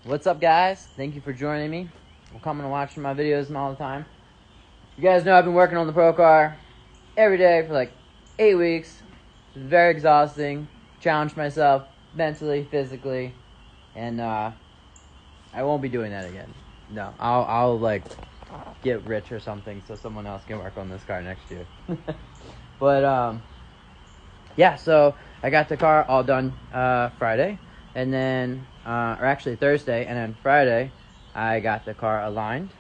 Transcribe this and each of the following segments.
What's up, guys? Thank you for joining me. I'm coming and watching my videos all the time. You guys know I've been working on the Pro Car every day for like 8 weeks. It's very exhausting. Challenged myself mentally, physically, and I won't be doing that again. No, I'll like get rich or something so someone else can work on this car next year. But yeah, so I got the car all done Friday, and then or actually Thursday, and then Friday I got the car aligned,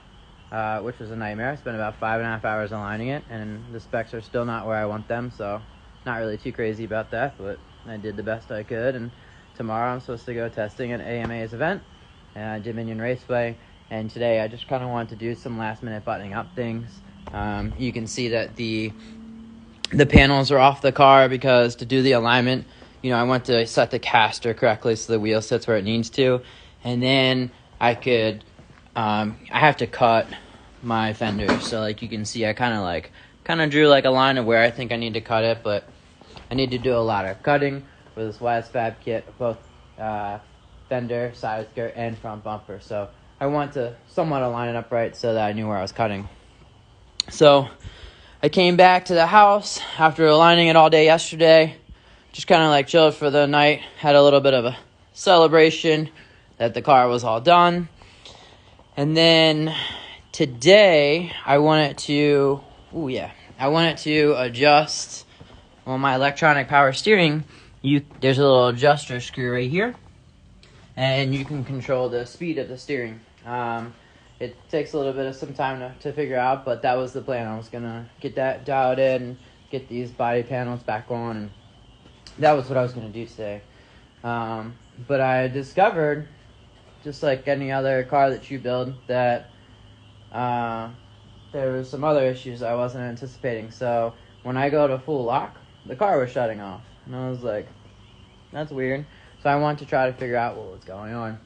which was a nightmare. I spent about 5.5 hours aligning it, and the specs are still not where I want them, so not really too crazy about that, but I did the best I could. And tomorrow I'm supposed to go testing at AMA's event at Dominion Raceway, and today I just kind of wanted to do some last minute buttoning up things. You can see that the panels are off the car because to do the alignment, I want to set the caster correctly so the wheel sits where it needs to, and then I have to cut my fender. So like you can see, I kind of drew like a line of where I think I need to cut it, but I need to do a lot of cutting for this YSFAB kit, both fender, side skirt, and front bumper. So I want to somewhat align it up right so that I knew where I was cutting. So I came back to the house after aligning it all day yesterday. Just kind of like chilled for the night. Had a little bit of a celebration that the car was all done. And then today I wanted to adjust on my electronic power steering. There's a little adjuster screw right here, and you can control the speed of the steering. It takes a little bit of some time to figure out, but that was the plan. I was gonna get that dialed in, get these body panels back on, and that was what I was gonna do today. But I discovered, just like any other car that you build, that there was some other issues I wasn't anticipating. So when I go to full lock, the car was shutting off, and I was like, that's weird. So I wanted to try to figure out what was going on.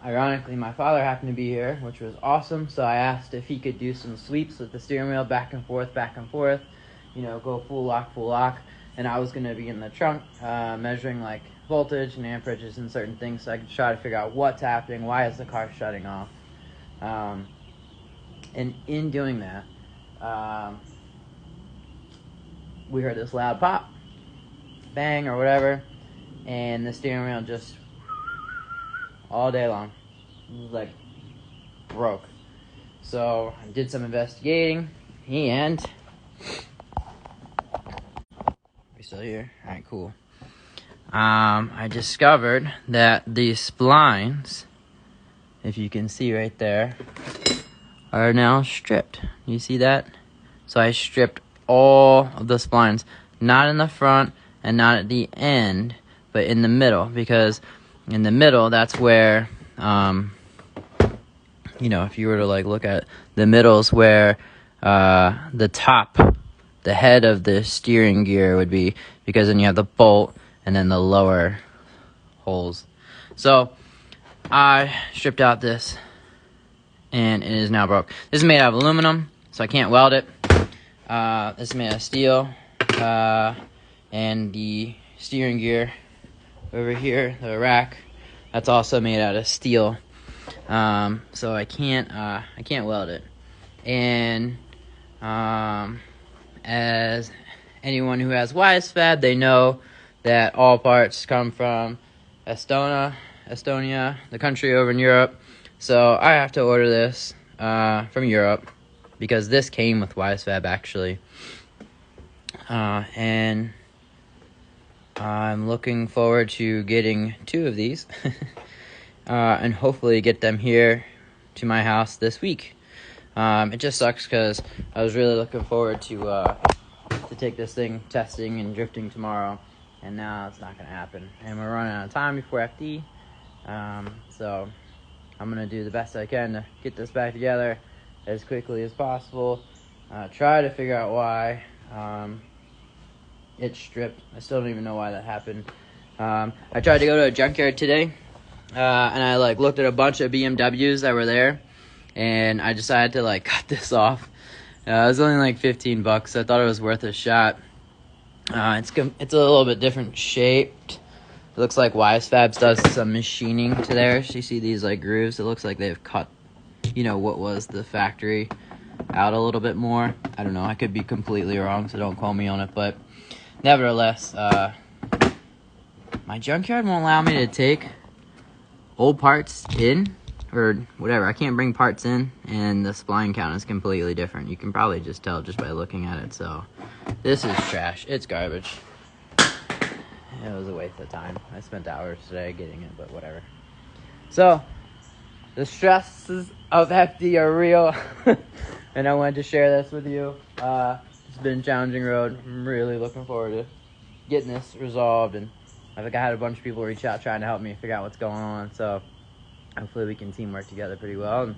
Ironically, my father happened to be here, which was awesome, so I asked if he could do some sweeps with the steering wheel back and forth, go full lock, and I was going to be in the trunk measuring like voltage and amperages and certain things, so I could try to figure out what's happening, why is the car shutting off. And in doing that, we heard this loud pop, bang, or whatever, and the steering wheel just all day long. It was like broke. So I did some investigating, and we still here? Alright, cool. I discovered that these splines, if you can see right there, are now stripped. You see that? So I stripped all of the splines, not in the front and not at the end, but in the middle, because in the middle, that's where, if you were to like look at the middles where the top, the head of the steering gear would be, because then you have the bolt and then the lower holes. So I stripped out this, and it is now broke. This is made out of aluminum, so I can't weld it. This is made out of steel, and the steering gear over here, the rack, that's also made out of steel. So I can't weld it. And as anyone who has YSFAB, they know that all parts come from Estonia, the country over in Europe. So I have to order this from Europe, because this came with YSFAB actually. And I'm looking forward to getting 2 of these and hopefully get them here to my house this week. It just sucks because I was really looking forward to take this thing testing and drifting tomorrow, and now it's not going to happen. And we're running out of time before FD, so I'm going to do the best I can to get this back together as quickly as possible. Try to figure out why it's stripped. I still don't even know why that happened. I tried to go to a junkyard today, and I looked at a bunch of BMWs that were there, and I decided to cut this off. It was only $15, so I thought it was worth a shot. It's a little bit different shaped, It looks like Wisefabs does some machining to theirs. You see these like grooves? It looks like they've cut, you know, what was the factory out a little bit more. I don't know. I could be completely wrong, so don't quote me on it. But nevertheless, my junkyard won't allow me to take old parts in or whatever. I can't bring parts in, and the spline count is completely different. You can probably just tell just by looking at it. So this is trash. It's garbage. It was a waste of time. I spent hours today getting it, but whatever. So, the stresses of FD are real, and I wanted to share this with you. It's been a challenging road. I'm really looking forward to getting this resolved, and I think I had a bunch of people reach out trying to help me figure out what's going on, so hopefully we can teamwork together pretty well and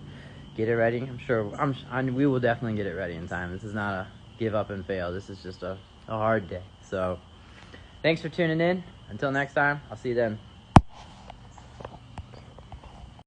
get it ready. I'm sure we will definitely get it ready in time. This is not a give up and fail. This is just a hard day. So, thanks for tuning in. Until next time, I'll see you then.